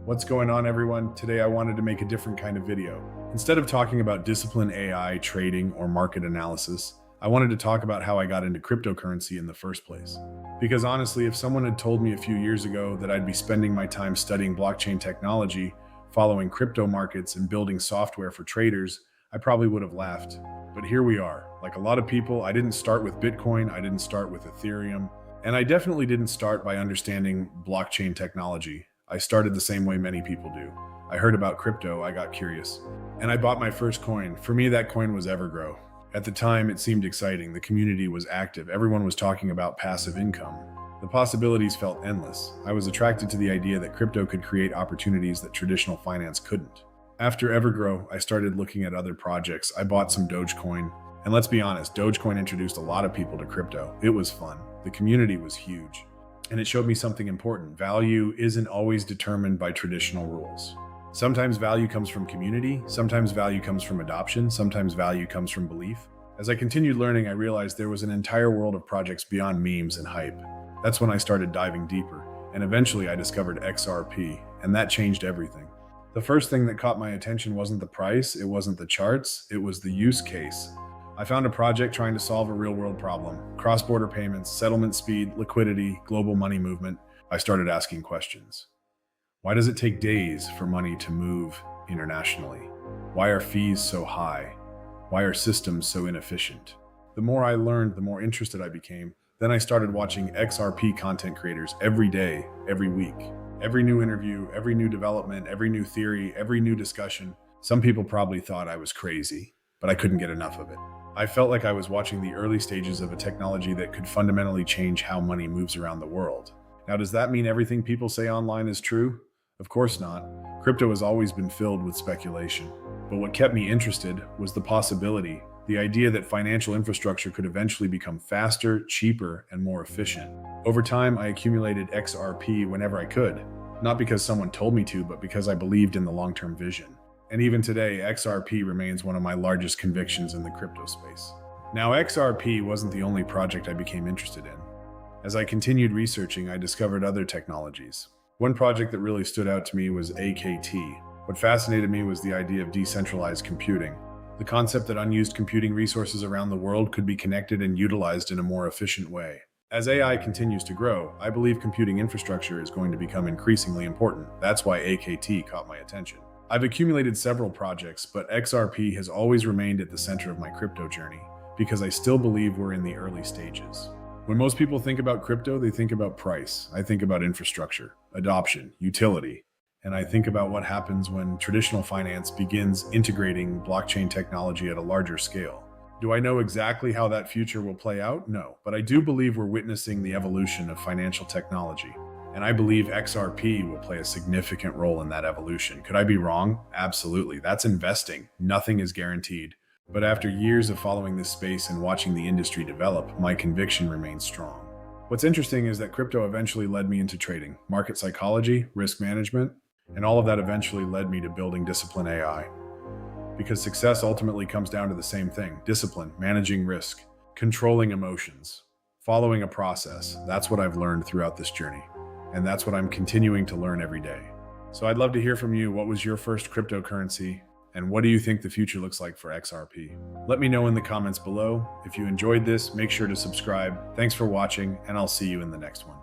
What's going on, everyone? Today I wanted to make a different kind of video. Instead of talking about discipline AI, trading, or market analysis, I wanted to talk about how I got into cryptocurrency in the first place. Because honestly, if someone had told me a few years ago that I'd be spending my time studying blockchain technology, following crypto markets, and building software for traders, I probably would have laughed. But here we are. Like a lot of people, I didn't start with Bitcoin, I didn't start with Ethereum, and I definitely didn't start by understanding blockchain technology. I started the same way many people do. I heard about crypto, I got curious, and I bought my first coin. For me, that coin was EverGrow. At the time, it seemed exciting. The community was active. Everyone was talking about passive income. The possibilities felt endless. I was attracted to the idea that crypto could create opportunities that traditional finance couldn't. After EverGrow, I started looking at other projects. I bought some Dogecoin. And let's be honest, Dogecoin introduced a lot of people to crypto. It was fun. The community was huge. And it showed me something important. Value isn't always determined by traditional rules. Sometimes value comes from community, sometimes value comes from adoption, sometimes value comes from belief. As I continued learning, I realized there was an entire world of projects beyond memes and hype. That's when I started diving deeper, and eventually I discovered XRP, and that changed everything. The first thing that caught my attention wasn't the price, it wasn't the charts, it was the use case. I found a project trying to solve a real-world problem. Cross-border payments, settlement speed, liquidity, global money movement. I started asking questions. Why does it take days for money to move internationally? Why are fees so high? Why are systems so inefficient? The more I learned, the more interested I became. Then I started watching XRP content creators every day, every week. Every new interview, every new development, every new theory, every new discussion. Some people probably thought I was crazy, but I couldn't get enough of it. I felt like I was watching the early stages of a technology that could fundamentally change how money moves around the world. Now, does that mean everything people say online is true? Of course not. Crypto has always been filled with speculation. But what kept me interested was the possibility, the idea that financial infrastructure could eventually become faster, cheaper, and more efficient. Over time, I accumulated XRP whenever I could, not because someone told me to, but because I believed in the long-term vision. And even today, XRP remains one of my largest convictions in the crypto space. Now, XRP wasn't the only project I became interested in. As I continued researching, I discovered other technologies. One project that really stood out to me was AKT. What fascinated me was the idea of decentralized computing, the concept that unused computing resources around the world could be connected and utilized in a more efficient way. As AI continues to grow, I believe computing infrastructure is going to become increasingly important. That's why AKT caught my attention. I've accumulated several projects, but XRP has always remained at the center of my crypto journey because I still believe we're in the early stages. When most people think about crypto, they think about price. I think about infrastructure, adoption, utility, and I think about what happens when traditional finance begins integrating blockchain technology at a larger scale. Do I know exactly how that future will play out? No, but I do believe we're witnessing the evolution of financial technology. And I believe XRP will play a significant role in that evolution. Could I be wrong? Absolutely. That's investing. Nothing is guaranteed. But after years of following this space and watching the industry develop, my conviction remains strong. What's interesting is that crypto eventually led me into trading, market psychology, risk management, and all of that eventually led me to building Discipline AI. Because success ultimately comes down to the same thing: discipline, managing risk, controlling emotions, following a process. That's what I've learned throughout this journey. And that's what I'm continuing to learn every day. So I'd love to hear from you. What was your first cryptocurrency? And what do you think the future looks like for XRP? Let me know in the comments below. If you enjoyed this, make sure to subscribe. Thanks for watching, and I'll see you in the next one.